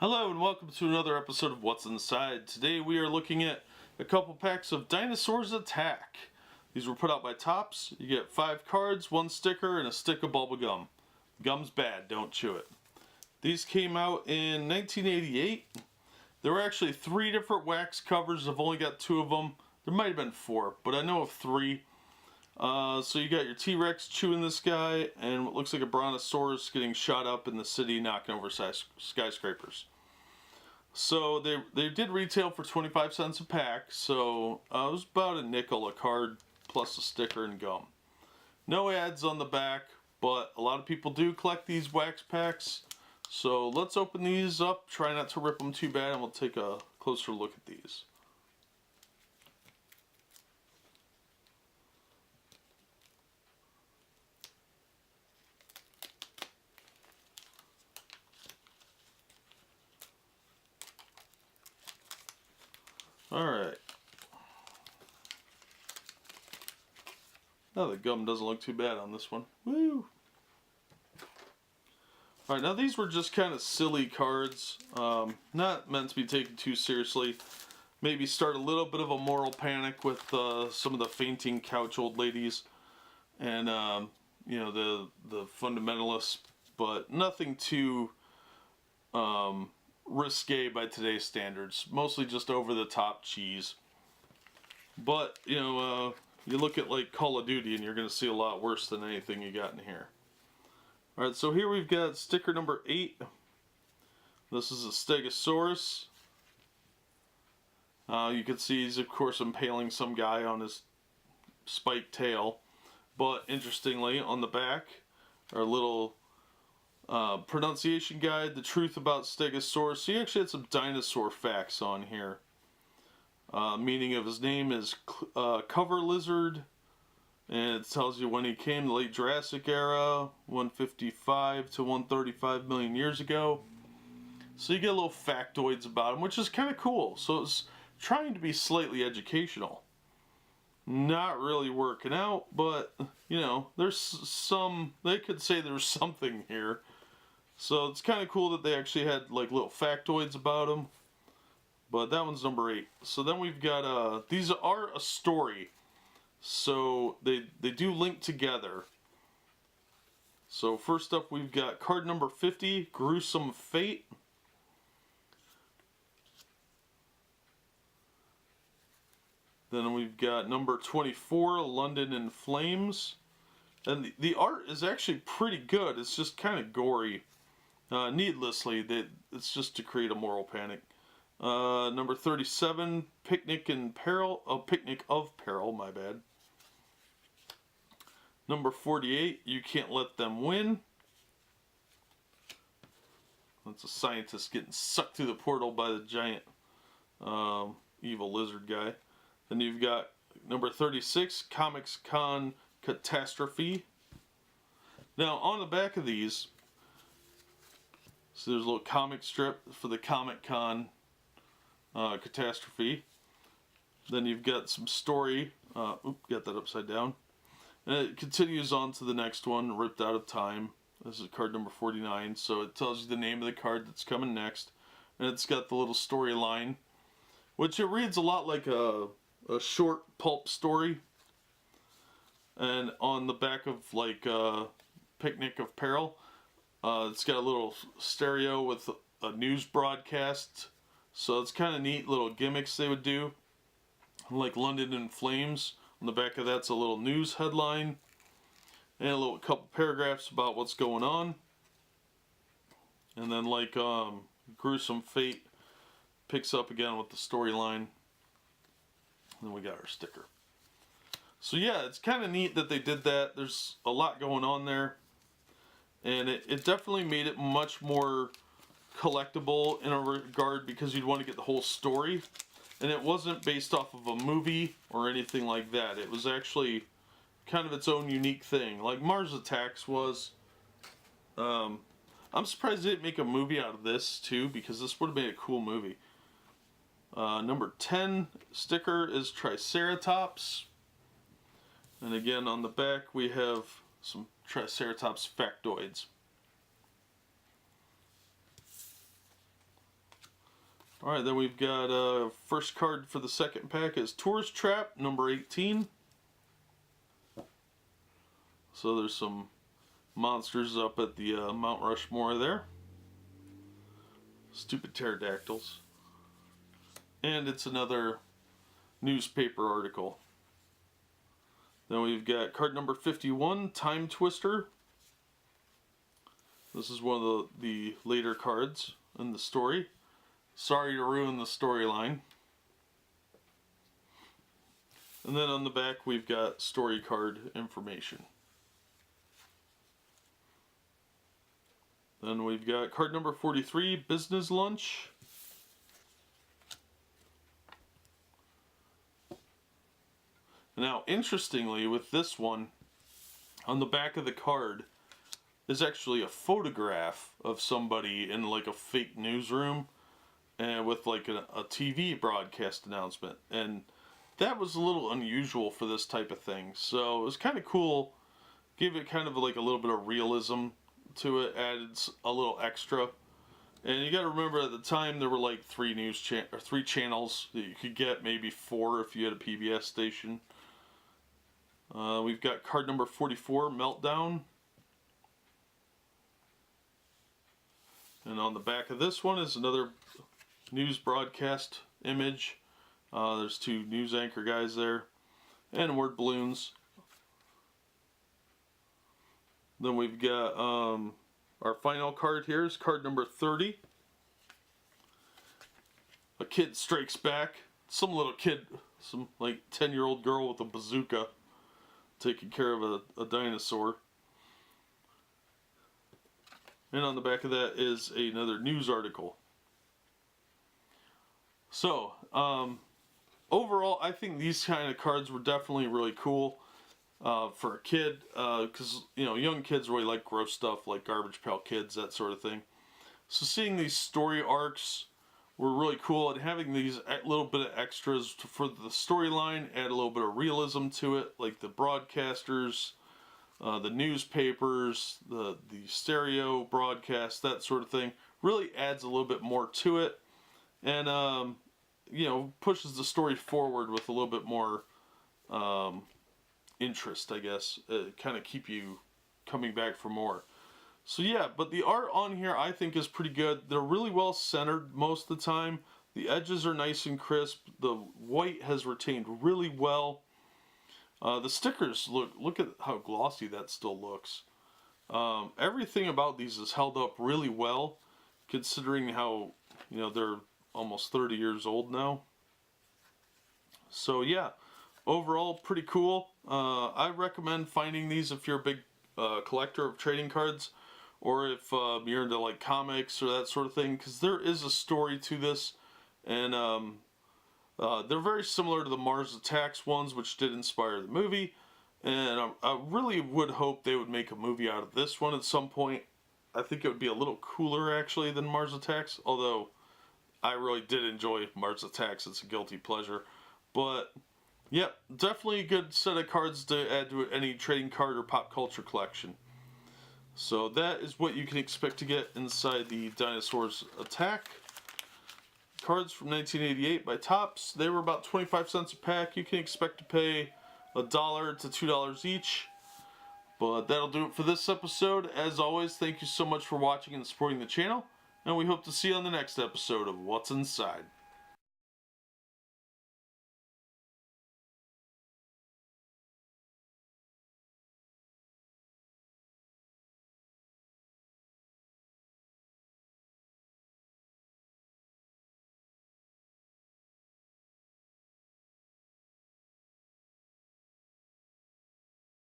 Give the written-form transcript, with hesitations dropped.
Hello and welcome to another episode of What's Inside. Today we are looking at a couple packs of Dinosaurs Attack. These were put out by Topps. You get 5 cards, 1 sticker, and a stick of bubble gum. Gum's bad, don't chew it. These came out in 1988. There were actually 3 different wax covers. I've only got 2 of them. There might have been 4, but I know of 3. So you got your T-Rex chewing this guy, and what looks like a Brontosaurus getting shot up in the city, knocking over skyscrapers. So they did retail for 25 cents a pack, so it was about a nickel a card plus a sticker and gum. No ads on the back, but a lot of people do collect these wax packs. So let's open these up, try not to rip them too bad, and we'll take a closer look at these. Alright. Now the gum doesn't look too bad on this one. Woo! Alright, now these were just kind of silly cards. Not meant to be taken too seriously. Maybe start a little bit of a moral panic with some of the fainting couch old ladies. And, you know, the fundamentalists. But nothing too risque by today's standards. Mostly just over the top cheese. But, you know, you look at like Call of Duty and you're going to see a lot worse than anything you got in here. Alright, so here we've got sticker number 8. This is a Stegosaurus. You can see he's of course impaling some guy on his spiked tail. But interestingly, on the back, our little pronunciation guide, the truth about Stegosaurus. So he actually had some dinosaur facts on here. Meaning of his name is cover lizard, and it tells you when he came, the late Jurassic era, 155 to 135 million years ago. So you get little factoids about him, which is kind of cool. So it's trying to be slightly educational. Not really working out, but you know, there's some, they could say there's something here. So it's kind of cool that they actually had like little factoids about him. But that one's number 8. So then we've got, these are a story. So they do link together. So first up we've got card number 50, Gruesome Fate. Then we've got number 24, London in Flames. And the art is actually pretty good. It's just kind of gory. Needlessly, it's just to create a moral panic. Number 37, Picnic in Peril. Oh, Picnic of Peril, my bad. Number 48, You Can't Let Them Win. That's a scientist getting sucked through the portal by the giant evil lizard guy. Then you've got number 36, Comics Con Catastrophe. Now, on the back of these, so there's a little comic strip for the Comic Con Catastrophe. Then you've got some story. Got that upside down. And it continues on to the next one, Ripped Out of Time. This is card number 49. So it tells you the name of the card that's coming next. And it's got the little storyline, which it reads a lot like a short pulp story. And on the back of like Picnic of Peril, it's got a little stereo with a news broadcast. So it's kind of neat little gimmicks they would do. Like London in Flames. On the back of that's a little news headline. And a little couple paragraphs about what's going on. And then like Gruesome Fate picks up again with the storyline. And then we got our sticker. So yeah, it's kind of neat that they did that. There's a lot going on there. And it definitely made it much more collectible in a regard because you'd want to get the whole story. And it wasn't based off of a movie or anything like that. It was actually kind of its own unique thing. Like Mars Attacks was. I'm surprised they didn't make a movie out of this too, because this would have made a cool movie. Number 10 sticker is Triceratops. And again on the back we have some Triceratops factoids. Alright, then we've got first card for the second pack is Tourist Trap, number 18. So there's some monsters up at the Mount Rushmore there. Stupid pterodactyls. And it's another newspaper article. Then we've got card number 51, Time Twister. This is one of the later cards in the story. Sorry to ruin the storyline. And then on the back we've got story card information. Then we've got card number 43, Business Lunch. Now, interestingly, with this one, on the back of the card is actually a photograph of somebody in like a fake newsroom and with like a TV broadcast announcement. And that was a little unusual for this type of thing. So it was kind of cool. Give it kind of like a little bit of realism to it, added a little extra. And you got to remember at the time there were like three channels that you could get, maybe 4 if you had a PBS station. We've got card number 44, Meltdown. And on the back of this one is another news broadcast image. There's 2 news anchor guys there. And word balloons. Then we've got our final card here is card number 30. A kid strikes back. Some little kid, some like 10-year-old girl with a bazooka taking care of a dinosaur. And on the back of that is another news article. So, overall, I think these kind of cards were definitely really cool for a kid, because, you know, young kids really like gross stuff like Garbage Pail Kids, that sort of thing. So seeing these story arcs were really cool, and having these little bit of extras for the storyline, add a little bit of realism to it, like the broadcasters, the newspapers, the stereo broadcast, that sort of thing, really adds a little bit more to it, and you know, pushes the story forward with a little bit more interest, I guess. Kind of keep you coming back for more. So yeah, but the art on here I think is pretty good. They're really well centered most of the time. The edges are nice and crisp. The white has retained really well. The stickers, look at how glossy that still looks. Everything about these is held up really well, considering how, you know, they're almost 30 years old now. So yeah, overall pretty cool. I recommend finding these if you're a big collector of trading cards, or if you're into like comics or that sort of thing, because there is a story to this, and they're very similar to the Mars Attacks ones, which did inspire the movie, and I really would hope they would make a movie out of this one at some point. I think it would be a little cooler actually than Mars Attacks, although I really did enjoy Mars Attacks. It's a guilty pleasure. But yep, definitely a good set of cards to add to any trading card or pop culture collection. So that is what you can expect to get inside the Dinosaurs Attack. Cards from 1988 by Topps. They were about 25 cents a pack. You can expect to pay $1 to $2 each. But that'll do it for this episode. As always, thank you so much for watching and supporting the channel. And we hope to see you on the next episode of What's Inside.